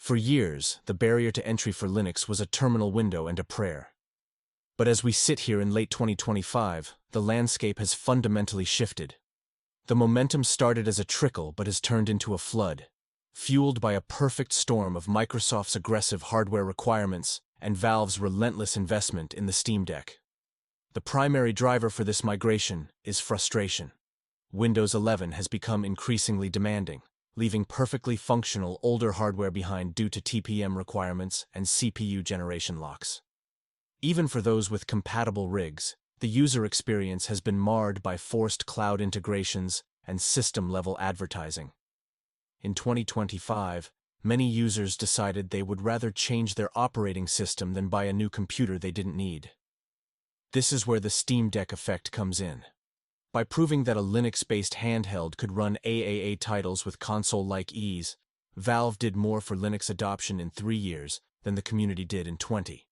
For years, the barrier to entry for Linux was a terminal window and a prayer. But as we sit here in late 2025, the landscape has fundamentally shifted. The momentum started as a trickle but has turned into a flood, fueled by a perfect storm of Microsoft's aggressive hardware requirements and Valve's relentless investment in the Steam Deck. The primary driver for this migration is frustration. Windows 11 has become increasingly demanding, leaving perfectly functional older hardware behind due to TPM requirements and CPU generation locks. Even for those with compatible rigs, the user experience has been marred by forced cloud integrations and system-level advertising. In 2025, many users decided they would rather change their operating system than buy a new computer they didn't need. This is where the Steam Deck effect comes in. By proving that a Linux-based handheld could run AAA titles with console-like ease, Valve did more for Linux adoption in 3 years than the community did in 20.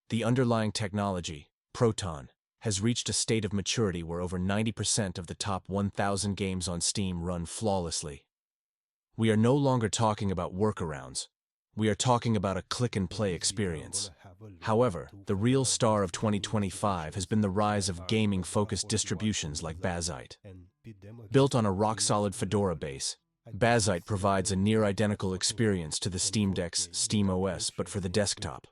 The underlying technology, Proton, has reached a state of maturity where over 90% of the top 1,000 games on Steam run flawlessly. We are no longer talking about workarounds. We are talking about a click-and-play experience. However, the real star of 2025 has been the rise of gaming-focused distributions like Bazzite. Built on a rock-solid Fedora base, Bazzite provides a near-identical experience to the Steam Deck's SteamOS but for the desktop.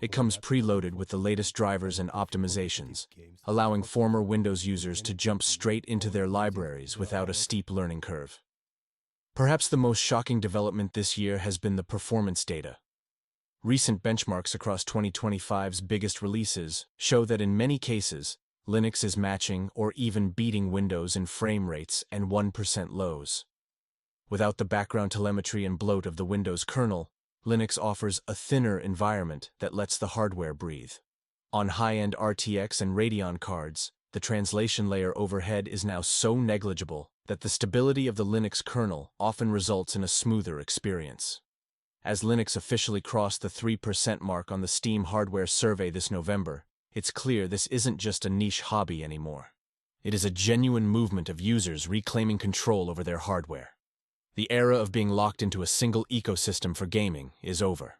It comes preloaded with the latest drivers and optimizations, allowing former Windows users to jump straight into their libraries without a steep learning curve. Perhaps the most shocking development this year has been the performance data. Recent benchmarks across 2025's biggest releases show that in many cases, Linux is matching or even beating Windows in frame rates and 1% lows. Without the background telemetry and bloat of the Windows kernel, Linux offers a thinner environment that lets the hardware breathe. On high-end RTX and Radeon cards, the translation layer overhead is now so negligible that the stability of the Linux kernel often results in a smoother experience. As Linux officially crossed the 3% mark on the Steam hardware survey this November, it's clear this isn't just a niche hobby anymore. It is a genuine movement of users reclaiming control over their hardware. The era of being locked into a single ecosystem for gaming is over.